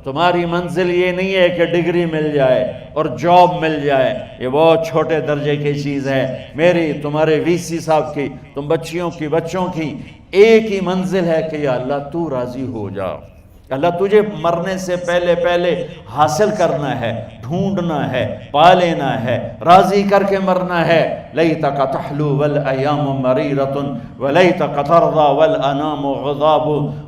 تمہاری منزل یہ نہیں ہے کہ ڈگری مل جائے اور جاب مل جائے، یہ بہت چھوٹے درجے کی چیز ہے۔ میری، تمہارے وی سی صاحب کی، تم بچیوں کی، بچوں کی ایک ہی منزل ہے کہ یا اللہ تو راضی ہو جا۔ اللہ تجھے مرنے سے پہلے پہلے حاصل کرنا ہے، ڈھونڈنا ہے، پا لینا ہے، راضی کر کے مرنا ہے۔ لیتک تحلو والایام مریرۃ ولیتک ترضی والانام غضاب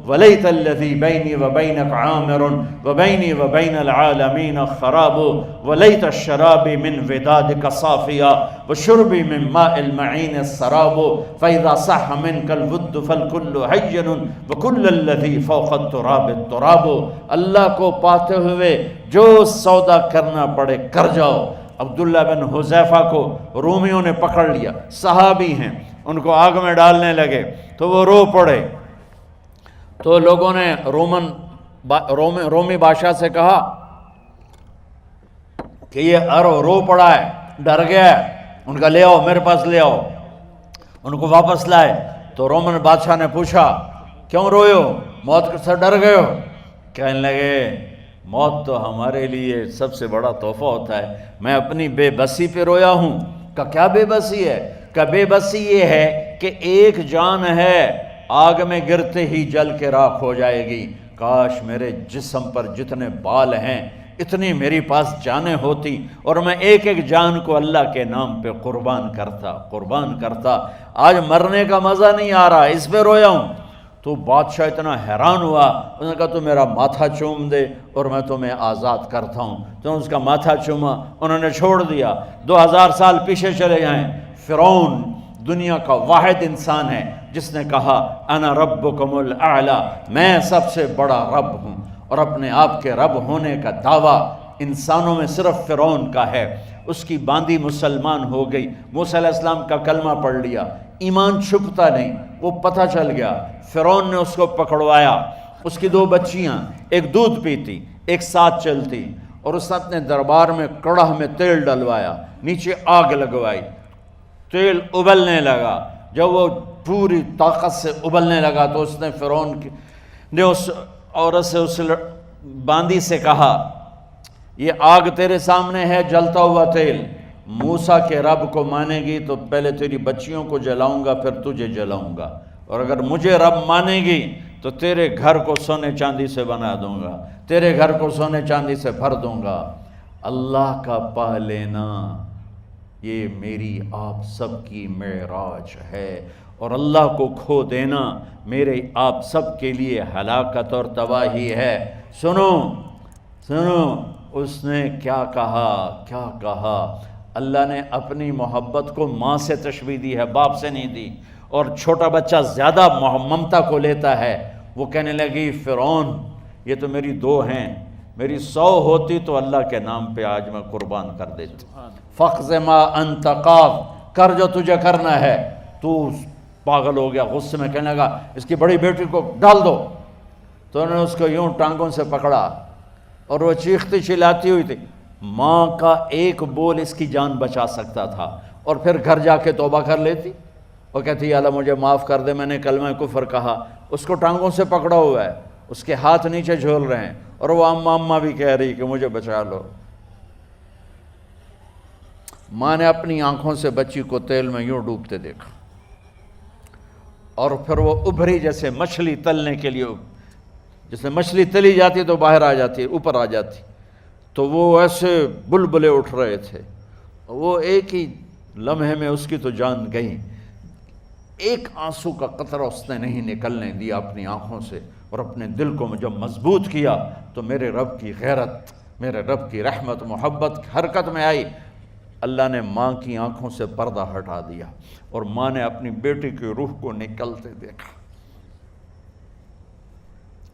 ولیت الذی بینی وبینک عامر وبینی وبین العالمین خراب ولیت الشراب من ودادک صافیا وشربی من ماء المعین السراب فاذا صح منک الود فالکل حین وکل الذی فوق التراب التراب۔ اللہ کو پاتے ہوئے جو سودا کرنا پڑے کر جاؤ۔ عبداللہ بن حذیفہ کو رومیوں نے پکڑ لیا، صحابی ہیں، ان کو آگ میں ڈالنے لگے تو وہ رو پڑے، تو لوگوں نے رومی بادشاہ سے کہا کہ یہ رو پڑا ہے، ڈر گیا ہے، ان کا لے آؤ، میرے پاس لے آؤ۔ ان کو واپس لائے تو رومن بادشاہ نے پوچھا کیوں روئے ہو، موت سے ڈر گئے ہو؟ کہنے لگے موت تو ہمارے لیے سب سے بڑا تحفہ ہوتا ہے، میں اپنی بے بسی پہ رویا ہوں۔ کہ کیا بے بسی ہے؟ کہ بے بسی یہ ہے کہ ایک جان ہے آگ میں گرتے ہی جل کے راکھ ہو جائے گی، کاش میرے جسم پر جتنے بال ہیں اتنی میری پاس جانیں ہوتی اور میں ایک ایک جان کو اللہ کے نام پہ قربان کرتا۔ آج مرنے کا مزہ نہیں آ رہا، اس پہ رویا ہوں۔ تو بادشاہ اتنا حیران ہوا، اس نے کہا تو میرا ماتھا چوم دے اور میں تمہیں آزاد کرتا ہوں۔ تو اس کا ماتھا چوما، انہوں نے چھوڑ دیا۔ 2000 سال پیچھے چلے جائیں، فرعون دنیا کا واحد انسان ہے جس نے کہا انا ربکم الاعلی، میں سب سے بڑا رب ہوں، اور اپنے آپ کے رب ہونے کا دعویٰ انسانوں میں صرف فرعون کا ہے۔ اس کی باندی مسلمان ہو گئی، موسیٰ علیہ السلام کا کلمہ پڑھ لیا، ایمان چھپتا نہیں، وہ پتہ چل گیا۔ فرعون نے اس کو پکڑوایا، اس کی 2 بچیاں، ایک دودھ پیتی ایک ساتھ چلتی، اور اس نے اپنے دربار میں کڑاہ میں تیل ڈلوایا، نیچے آگ لگوائی، تیل ابلنے لگا۔ جب وہ پوری طاقت سے ابلنے لگا تو اس نے فرعون نے اس عورت سے، اس باندی سے کہا یہ آگ تیرے سامنے ہے، جلتا ہوا تیل، موسیٰ کے رب کو مانے گی تو پہلے تیری بچیوں کو جلاؤں گا پھر تجھے جلاؤں گا، اور اگر مجھے رب مانے گی تو تیرے گھر کو سونے چاندی سے بنا دوں گا، تیرے گھر کو سونے چاندی سے بھر دوں گا۔ اللہ کا پا لینا یہ میری آپ سب کی معراج ہے، اور اللہ کو کھو دینا میرے آپ سب کے لیے ہلاکت اور تباہی ہے۔ سنو اس نے کیا کہا۔ اللہ نے اپنی محبت کو ماں سے تشبیہ دی ہے، باپ سے نہیں دی، اور چھوٹا بچہ زیادہ ممتا کو لیتا ہے۔ وہ کہنے لگی فرعون یہ تو میری 2 ہیں، میری 100 ہوتی تو اللہ کے نام پہ آج میں قربان کر دیتی۔ فَاقْضِ مَا أَنْتَ قَاضٍ، کر جو تجھے کرنا ہے۔ تو پاگل ہو گیا، غصے میں کہنے لگا اس کی بڑی بیٹی کو ڈال دو۔ تو انہوں نے اس کو یوں ٹانگوں سے پکڑا اور وہ چیختی چلاتی ہوئی تھی۔ ماں کا ایک بول اس کی جان بچا سکتا تھا، اور پھر گھر جا کے توبہ کر لیتی، وہ کہتی یا اللہ مجھے معاف کر دے، میں نے کلمہ کفر کہا۔ اس کو ٹانگوں سے پکڑا ہوا ہے، اس کے ہاتھ نیچے جھول رہے ہیں، اور وہ اماں بھی کہہ رہی کہ مجھے بچا لو۔ ماں نے اپنی آنکھوں سے بچی کو تیل میں یوں ڈوبتے دیکھا، اور پھر وہ ابھری جیسے مچھلی تلنے کے لیے، جیسے مچھلی تلی جاتی تو باہر آ جاتی، اوپر آ جاتی، تو وہ ایسے بلبلے اٹھ رہے تھے۔ وہ ایک ہی لمحے میں اس کی تو جان گئی، ایک آنسو کا قطرہ اس نے نہیں نکلنے دیا اپنی آنکھوں سے، اور اپنے دل کو جب مضبوط کیا تو میرے رب کی غیرت، میرے رب کی رحمت محبت حرکت میں آئی۔ اللہ نے ماں کی آنکھوں سے پردہ ہٹا دیا، اور ماں نے اپنی بیٹی کی روح کو نکلتے دیکھا،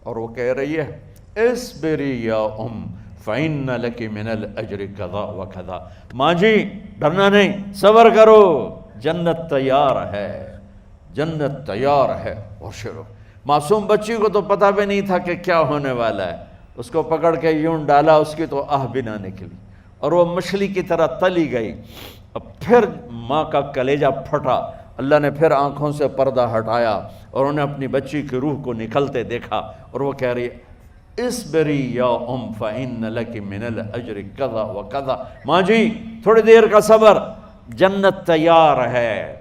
اور وہ کہہ رہی ہے اصبری یا فَإِنَّ لَكِ مِنَ الْأَجْرِ كَذَا وَكَذَا۔ ماں جی ڈرنا نہیں، صبر کرو، جنت تیار ہے، جنت تیار ہے۔ اور شروع معصوم بچی کو تو پتہ بھی نہیں تھا کہ کیا ہونے والا ہے، اس کو پکڑ کے یوں ڈالا، اس کی تو آہ بھی نہ نکلی، اور وہ مچھلی کی طرح تلی گئی۔ اب پھر ماں کا کلیجہ پھٹا، اللہ نے پھر آنکھوں سے پردہ ہٹایا، اور انہیں اپنی بچی کی روح کو نکلتے دیکھا، اور وہ کہہ رہی ہے اسبری یا فإن لک من الاجر کذا و کذا، ماں جی تھوڑی دیر کا صبر، جنت تیار ہے،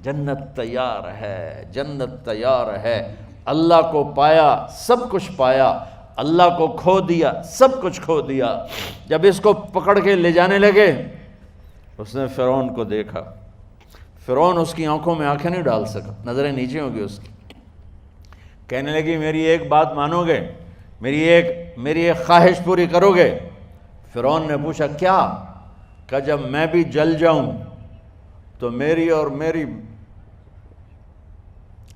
جنت تیار ہے، جنت تیار ہے۔ اللہ کو پایا سب کچھ پایا، اللہ کو کھو دیا سب کچھ کھو دیا۔ جب اس کو پکڑ کے لے جانے لگے، اس نے فرعون کو دیکھا، فرعون اس کی آنکھوں میں آنکھیں نہیں ڈال سکا، نظریں نیچے ہوں گی اس کی۔ کہنے لگی میری ایک بات مانو گے، میری ایک خواہش پوری کرو گے؟ فرعون نے پوچھا کیا؟ کہ جب میں بھی جل جاؤں تو میری اور میری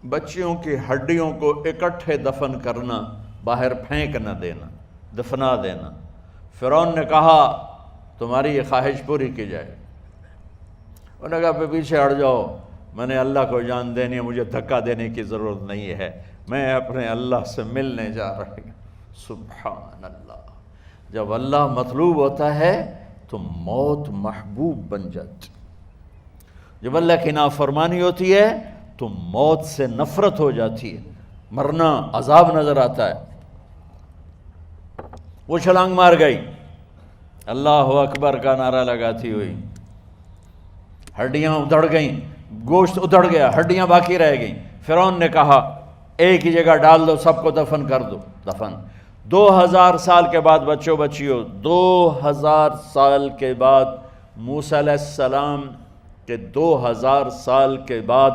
بچیوں کی ہڈیوں کو اکٹھے دفن کرنا، باہر پھینک نہ دینا، دفنا دینا۔ فرعون نے کہا تمہاری یہ خواہش پوری کی جائے۔ انہوں نے کہا پیچھے ہٹ جاؤ، میں نے اللہ کو جان دینی ہے، مجھے دھکا دینے کی ضرورت نہیں ہے، میں اپنے اللہ سے ملنے جا رہی ہوں۔ سبحان اللہ، جب اللہ مطلوب ہوتا ہے تو موت محبوب بن جاتی، جب اللہ کی نافرمانی ہوتی ہے تو موت سے نفرت ہو جاتی ہے، مرنا عذاب نظر آتا ہے۔ وہ چھلانگ مار گئی، اللہ اکبر کا نعرہ لگاتی ہوئی، ہڈیاں ادھڑ گئیں، گوشت ادھڑ گیا، ہڈیاں باقی رہ گئیں۔ فرعون نے کہا ایک ہی جگہ ڈال دو، سب کو دفن کر دو۔ دفن 2000 سال کے بعد، بچوں بچیوں 2000 سال کے بعد، موسیٰ علیہ السلام کے 2000 سال کے بعد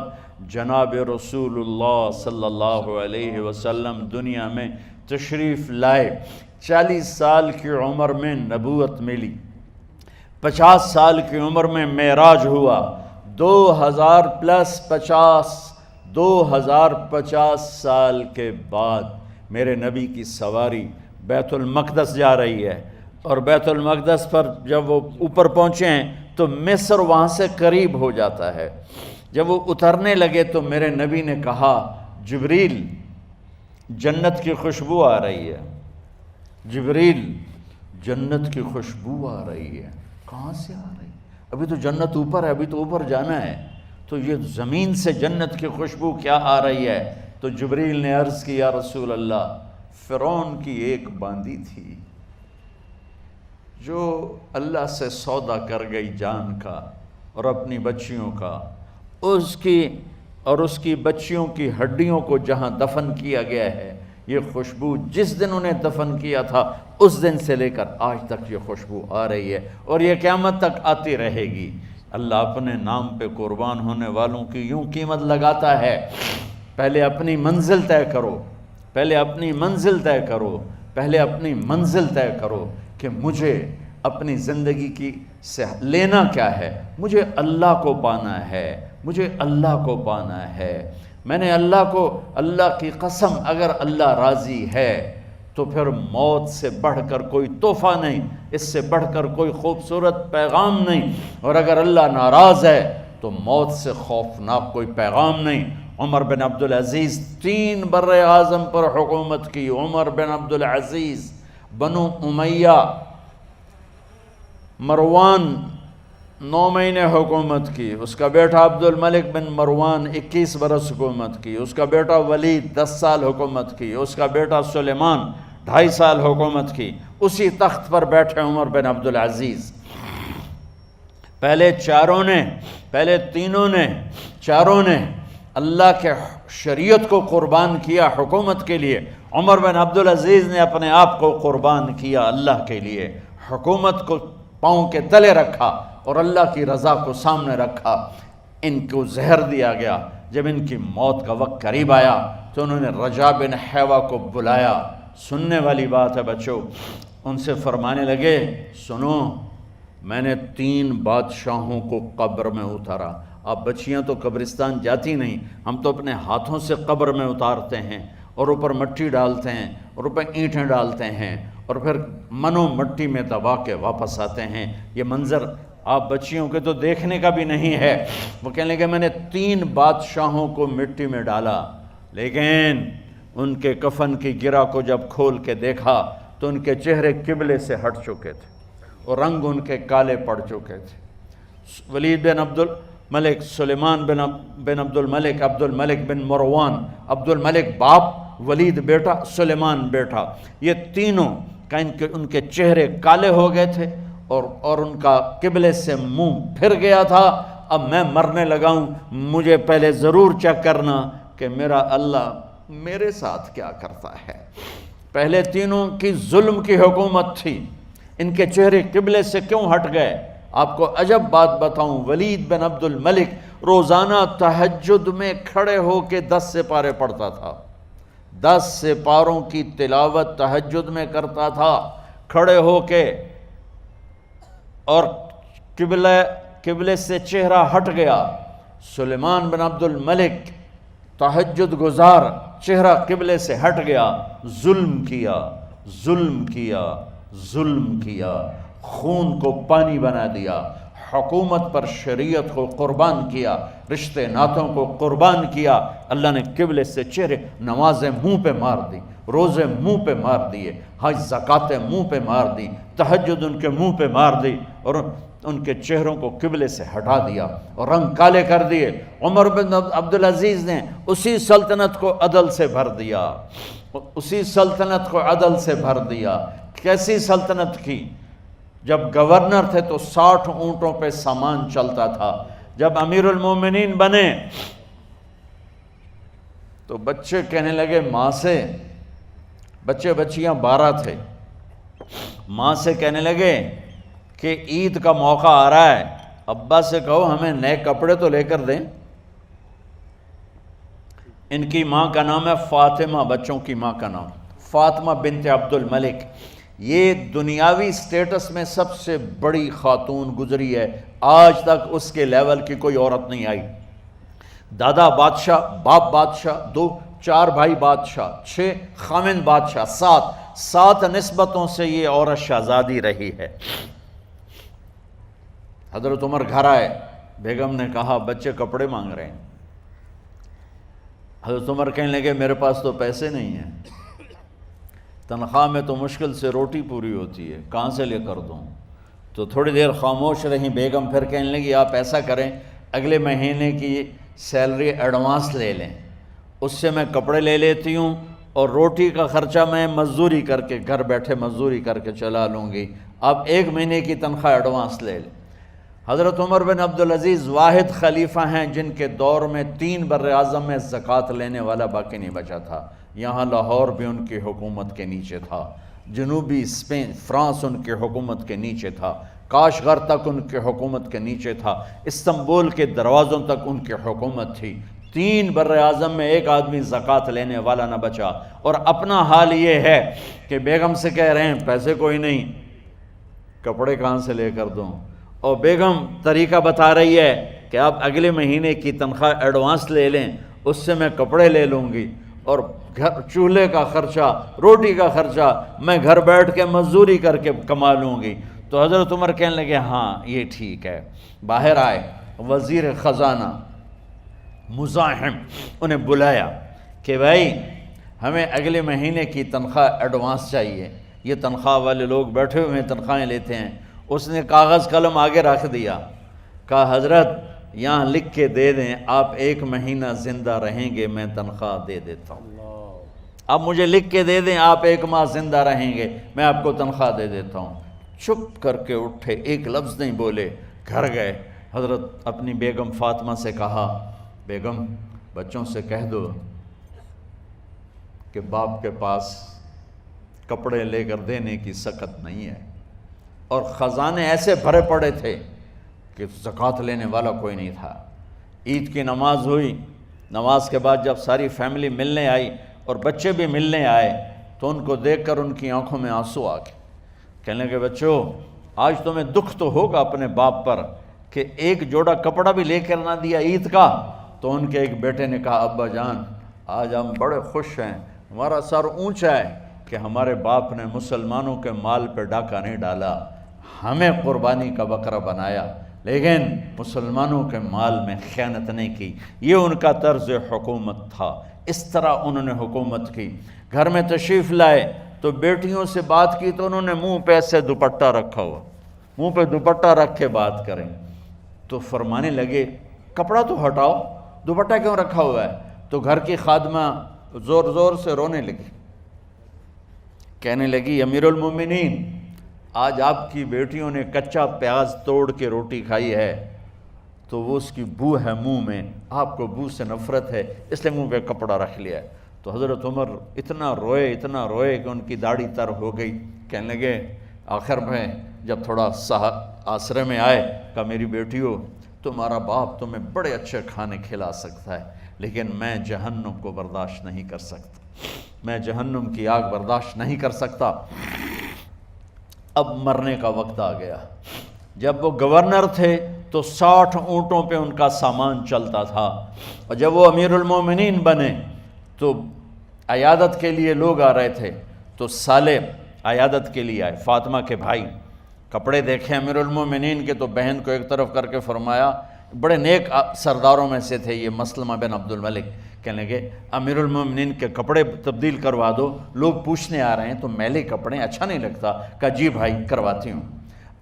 جناب رسول اللہ صلی اللہ علیہ وسلم دنیا میں تشریف لائے۔ 40 سال کی عمر میں نبوت ملی، 50 سال کی عمر میں معراج ہوا، 2050 سال کے بعد میرے نبی کی سواری بیت المقدس جا رہی ہے، اور بیت المقدس پر جب وہ اوپر پہنچے ہیں تو مصر وہاں سے قریب ہو جاتا ہے۔ جب وہ اترنے لگے تو میرے نبی نے کہا جبریل جنت کی خوشبو آ رہی ہے، جبریل جنت کی خوشبو آ رہی ہے۔ کہاں سے آ رہی ہے؟ ابھی تو جنت اوپر ہے، ابھی تو اوپر جانا ہے، تو یہ زمین سے جنت کی خوشبو کیا آ رہی ہے؟ تو جبریل نے عرض کی یا رسول اللہ، فرعون کی ایک باندی تھی جو اللہ سے سودا کر گئی جان کا اور اپنی بچیوں کا، اس کی بچیوں کی ہڈیوں کو جہاں دفن کیا گیا ہے، یہ خوشبو جس دن انہیں دفن کیا تھا اس دن سے لے کر آج تک یہ خوشبو آ رہی ہے، اور یہ قیامت تک آتی رہے گی۔ اللہ اپنے نام پہ قربان ہونے والوں کی یوں قیمت لگاتا ہے، پہلے اپنی منزل طے کرو، پہلے اپنی منزل طے کرو، پہلے اپنی منزل طے کرو کہ مجھے اپنی زندگی کی سے لینا کیا ہے، مجھے اللہ کو پانا ہے، مجھے اللہ کو پانا ہے۔ میں نے اللہ کی قسم، اگر اللہ راضی ہے تو پھر موت سے بڑھ کر کوئی تحفہ نہیں، اس سے بڑھ کر کوئی خوبصورت پیغام نہیں، اور اگر اللہ ناراض ہے تو موت سے خوفناک کوئی پیغام نہیں۔ عمر بن عبدالعزیز 3 بر اعظم پر حکومت کی، عمر بن عبدالعزیز، بنو امیہ، مروان 9 مہینے حکومت کی، اس کا بیٹا عبد الملک بن مروان 21 برس حکومت کی، اس کا بیٹا ولید 10 سال حکومت کی، اس کا بیٹا سلیمان 2.5 سال حکومت کی۔ اسی تخت پر بیٹھے عمر بن عبدالعزیز۔ پہلے چاروں نے اللہ کے شریعت کو قربان کیا حکومت کے لیے۔ عمر بن عبدالعزیز نے اپنے آپ کو قربان کیا اللہ کے لیے، حکومت کو پاؤں کے تلے رکھا اور اللہ کی رضا کو سامنے رکھا۔ ان کو زہر دیا گیا۔ جب ان کی موت کا وقت قریب آیا تو انہوں نے رجا بن حیوہ کو بلایا۔ سننے والی بات ہے بچوں، ان سے فرمانے لگے سنو، میں نے 3 بادشاہوں کو قبر میں اتارا۔ اب بچیاں تو قبرستان جاتی نہیں، ہم تو اپنے ہاتھوں سے قبر میں اتارتے ہیں اور اوپر مٹی ڈالتے ہیں اور اوپر اینٹیں ڈالتے ہیں اور پھر منو مٹی میں دبا کے واپس آتے ہیں۔ یہ منظر آپ بچیوں کے تو دیکھنے کا بھی نہیں ہے۔ وہ کہنے لگے میں نے 3 بادشاہوں کو مٹی میں ڈالا، لیکن ان کے کفن کی گرہ کو جب کھول کے دیکھا تو ان کے چہرے قبلے سے ہٹ چکے تھے اور رنگ ان کے کالے پڑ چکے تھے۔ ولید بن عبد الملک، سلیمان بن عبد الملک، عبد الملک بن مروان، عبد الملک باپ ولید بیٹا، سلیمان بیٹا، یہ تینوں کا ان کے چہرے کالے ہو گئے تھے اور ان کا قبلے سے منہ پھر گیا تھا۔ اب میں مرنے لگا ہوں، مجھے پہلے ضرور چیک کرنا کہ میرا اللہ میرے ساتھ کیا کرتا ہے۔ پہلے تینوں کی ظلم کی حکومت تھی، ان کے چہرے قبلے سے کیوں ہٹ گئے؟ آپ کو عجب بات بتاؤں، ولید بن عبد الملک روزانہ تہجد میں کھڑے ہو کے 10 سپارے پڑھتا تھا، 10 سپاروں کی تلاوت تہجد میں کرتا تھا کھڑے ہو کے، اور قبلے سے چہرہ ہٹ گیا۔ سلیمان بن عبد الملک تہجد گزار، چہرہ قبلے سے ہٹ گیا، ظلم کیا، ظلم کیا، ظلم کیا، خون کو پانی بنا دیا، حکومت پر شریعت کو قربان کیا، رشتے ناتوں کو قربان کیا۔ اللہ نے قبلے سے چہرے، نمازیں منہ پہ مار دی، روزے منہ پہ مار دیے، حج زکاتیں منہ پہ مار دی، تہجد ان کے منہ پہ مار دی، اور ان کے چہروں کو قبلے سے ہٹا دیا اور رنگ کالے کر دیے۔ عمر بن عبدالعزیز نے اسی سلطنت کو عدل سے بھر دیا، اسی سلطنت کو عدل سے بھر دیا۔ کیسی سلطنت کی؟ جب گورنر تھے تو 60 اونٹوں پہ سامان چلتا تھا، جب امیر المومنین بنے تو بچے کہنے لگے ماں سے، بچے بچیاں 12 تھے، ماں سے کہنے لگے کہ عید کا موقع آ رہا ہے، ابا سے کہو ہمیں نئے کپڑے تو لے کر دیں۔ ان کی ماں کا نام ہے فاطمہ، بچوں کی ماں کا نام فاطمہ بنت عبد الملک۔ یہ دنیاوی سٹیٹس میں سب سے بڑی خاتون گزری ہے، آج تک اس کے لیول کی کوئی عورت نہیں آئی۔ دادا بادشاہ، باپ بادشاہ، 4 بھائی بادشاہ، 6 خامند بادشاہ، 7 نسبتوں سے یہ عورت شہزادی رہی ہے۔ حضرت عمر گھر آئے، بیگم نے کہا بچے کپڑے مانگ رہے ہیں۔ حضرت عمر کہنے لگے میرے پاس تو پیسے نہیں ہیں، تنخواہ میں تو مشکل سے روٹی پوری ہوتی ہے، کہاں سے لے کر دوں؟ تو تھوڑی دیر خاموش رہیں بیگم، پھر کہنے لگی آپ ایسا کریں اگلے مہینے کی سیلری ایڈوانس لے لیں، اس سے میں کپڑے لے لیتی ہوں اور روٹی کا خرچہ میں مزدوری کر کے گھر بیٹھے مزدوری کر کے چلا لوں گی، آپ 1 مہینے کی تنخواہ ایڈوانس لے لیں۔ حضرت عمر بن عبدالعزیز واحد خلیفہ ہیں جن کے دور میں 3 بر اعظم میں زکوٰۃ لینے والا باقی نہیں بچا تھا۔ یہاں لاہور بھی ان کی حکومت کے نیچے تھا، جنوبی اسپین فرانس ان کی حکومت کے نیچے تھا، کاشغر تک ان کی حکومت کے نیچے تھا، استنبول کے دروازوں تک ان کی حکومت تھی۔ 3 بر اعظم میں ایک آدمی زکوٰۃ لینے والا نہ بچا، اور اپنا حال یہ ہے کہ بیگم سے کہہ رہے ہیں پیسے کوئی نہیں، کپڑے کہاں سے لے کر دوں؟ اور بیگم طریقہ بتا رہی ہے کہ آپ اگلے مہینے کی تنخواہ ایڈوانس لے لیں، اس سے میں کپڑے لے لوں گی، اور چولہے کا خرچہ، روٹی کا خرچہ میں گھر بیٹھ کے مزدوری کر کے کما لوں گی۔ تو حضرت عمر کہنے لگے ہاں یہ ٹھیک ہے۔ باہر آئے وزیر خزانہ مزاحم، انہیں بلایا کہ بھائی ہمیں اگلے مہینے کی تنخواہ ایڈوانس چاہیے، یہ تنخواہ والے لوگ بیٹھے ہوئے ہیں تنخواہیں لیتے ہیں۔ اس نے کاغذ قلم آگے رکھ دیا، کہا حضرت یہاں لکھ کے دے دیں آپ 1 مہینہ زندہ رہیں گے میں تنخواہ دے دیتا ہوں، اب مجھے لکھ کے دے دیں آپ 1 ماہ زندہ رہیں گے میں آپ کو تنخواہ دے دیتا ہوں۔ چپ کر کے اٹھے، ایک لفظ نہیں بولے، گھر گئے۔ حضرت اپنی بیگم فاطمہ سے کہا بیگم بچوں سے کہہ دو کہ باپ کے پاس کپڑے لے کر دینے کی سکت نہیں ہے، اور خزانے ایسے بھرے پڑے تھے کہ زکوٰۃ لینے والا کوئی نہیں تھا۔ عید کی نماز ہوئی، نماز کے بعد جب ساری فیملی ملنے آئی اور بچے بھی ملنے آئے تو ان کو دیکھ کر ان کی آنکھوں میں آنسو آ گئے۔ کہنے لگے بچوں آج تمہیں دکھ تو ہوگا اپنے باپ پر کہ ایک جوڑا کپڑا بھی لے کر نہ دیا عید کا۔ تو ان کے ایک بیٹے نے کہا ابا جان آج ہم بڑے خوش ہیں، ہمارا سر اونچا ہے کہ ہمارے باپ نے مسلمانوں کے مال پہ ڈاکہ نہیں ڈالا، ہمیں قربانی کا بکرا بنایا، لیکن مسلمانوں کے مال میں خیانت نہیں کی۔ یہ ان کا طرز حکومت تھا، اس طرح انہوں نے حکومت کی۔ گھر میں تشریف لائے تو بیٹیوں سے بات کی تو انہوں نے منہ پہ ایسے دوپٹہ رکھا ہوا، منہ پہ دوپٹہ رکھ کے بات کریں تو فرمانے لگے کپڑا تو ہٹاؤ، دوپٹہ کیوں رکھا ہوا ہے؟ تو گھر کی خادمہ زور زور سے رونے لگی، کہنے لگی امیر المومنین آج آپ کی بیٹیوں نے کچا پیاز توڑ کے روٹی کھائی ہے تو وہ اس کی بو ہے منہ میں، آپ کو بو سے نفرت ہے اس لیے منہ پہ کپڑا رکھ لیا ہے۔ تو حضرت عمر اتنا روئے کہ ان کی داڑھی تر ہو گئی۔ کہنے لگے آخر میں جب تھوڑا آسرے میں آئے، کہا میری بیٹیوں تمہارا باپ تمہیں بڑے اچھے کھانے کھلا سکتا ہے لیکن میں جہنم کو برداشت نہیں کر سکتا، میں جہنم کی آگ برداشت نہیں کر سکتا۔ اب مرنے کا وقت آ گیا۔ جب وہ گورنر تھے تو 60 اونٹوں پہ ان کا سامان چلتا تھا، اور جب وہ امیر المومنین بنے تو عیادت کے لیے لوگ آ رہے تھے، تو سالے عیادت کے لیے آئے، فاطمہ کے بھائی، کپڑے دیکھے امیر المومنین کے تو بہن کو ایک طرف کر کے فرمایا، بڑے نیک سرداروں میں سے تھے یہ مسلمہ بن عبد الملک، کہنے لگے امیر المومنین کے کپڑے تبدیل کروا دو، لوگ پوچھنے آ رہے ہیں تو میلے کپڑے اچھا نہیں لگتا۔ کہا جی بھائی کرواتی ہوں۔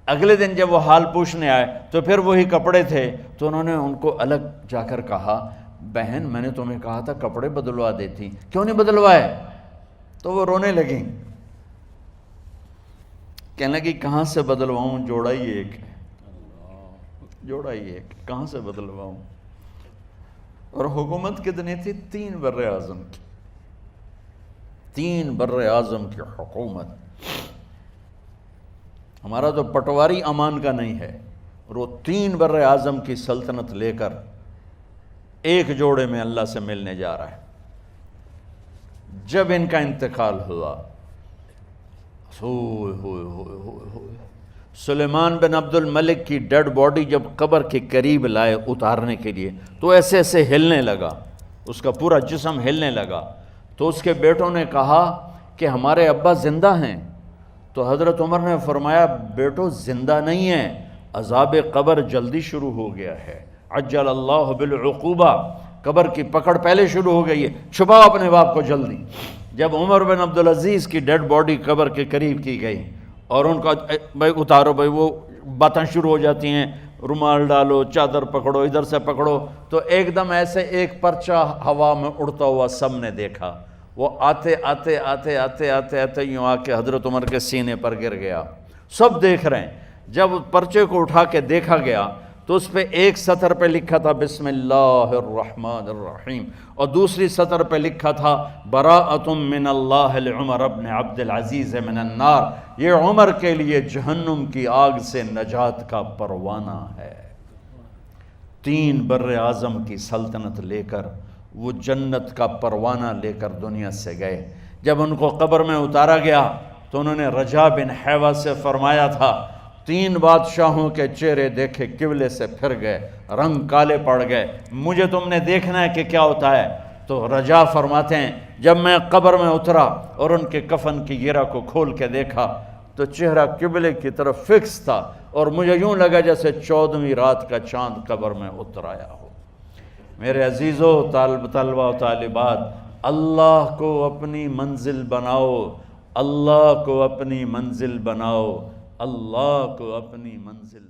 اگلے دن جب وہ حال پوچھنے آئے تو پھر وہی کپڑے تھے، تو انہوں نے ان کو الگ جا کر کہا بہن میں نے تمہیں کہا تھا کپڑے بدلوا دیتی، کیوں نہیں بدلوائے؟ تو وہ رونے لگیں، کہنے لگی کہاں سے بدلواؤں، جوڑا ہی ایک کہاں سے بدلواؤں؟ اور حکومت کتنی تھی؟ 3 بر اعظم کی، 3 بر اعظم کی حکومت۔ ہمارا تو پٹواری امان کا نہیں ہے، اور وہ 3 بر اعظم کی سلطنت لے کر ایک جوڑے میں اللہ سے ملنے جا رہا ہے۔ جب ان کا انتقال ہوا، سلیمان بن عبد الملک کی ڈیڈ باڈی جب قبر کے قریب لائے اتارنے کے لیے تو ایسے ایسے ہلنے لگا، اس کا پورا جسم ہلنے لگا، تو اس کے بیٹوں نے کہا کہ ہمارے ابا زندہ ہیں۔ تو حضرت عمر نے فرمایا بیٹو زندہ نہیں ہیں، عذاب قبر جلدی شروع ہو گیا ہے، عجل اللہ بالعقوبہ، قبر کی پکڑ پہلے شروع ہو گئی ہے، چھپاؤ اپنے باپ کو جلدی۔ جب عمر بن عبدالعزیز کی ڈیڈ باڈی قبر کے قریب کی گئی اور ان کا بھائی اتارو، بھائی وہ باتیں شروع ہو جاتی ہیں، رومال ڈالو، چادر پکڑو، ادھر سے پکڑو، تو ایک دم ایسے ایک پرچہ ہوا میں اڑتا ہوا سب نے دیکھا، وہ آتے آتے آتے آتے آتے آتے یوں آ کے حضرت عمر کے سینے پر گر گیا۔ سب دیکھ رہے ہیں، جب پرچے کو اٹھا کے دیکھا گیا تو اس پہ ایک سطر پہ لکھا تھا بسم اللہ الرحمن الرحیم، اور دوسری سطر پہ لکھا تھا براءۃ من اللہ لعمر بن عبد العزیز من النار، یہ عمر کے لیے جہنم کی آگ سے نجات کا پروانہ ہے۔ 3 بر اعظم کی سلطنت لے کر وہ جنت کا پروانہ لے کر دنیا سے گئے۔ جب ان کو قبر میں اتارا گیا تو انہوں نے رجا بن حیوہ سے فرمایا تھا 3 بادشاہوں کے چہرے دیکھے قبلے سے پھر گئے، رنگ کالے پڑ گئے، مجھے تم نے دیکھنا ہے کہ کیا ہوتا ہے؟ تو رجا فرماتے ہیں جب میں قبر میں اترا اور ان کے کفن کی گرہ کو کھول کے دیکھا تو چہرہ قبلے کی طرف فکس تھا، اور مجھے یوں لگا جیسے 14ویں رات کا چاند قبر میں اتر آیا ہو۔ میرے عزیزو، طلبہ و طالبات، اللہ کو اپنی منزل بناؤ، اللہ کو اپنی منزل بناؤ، اللہ کو اپنی منزل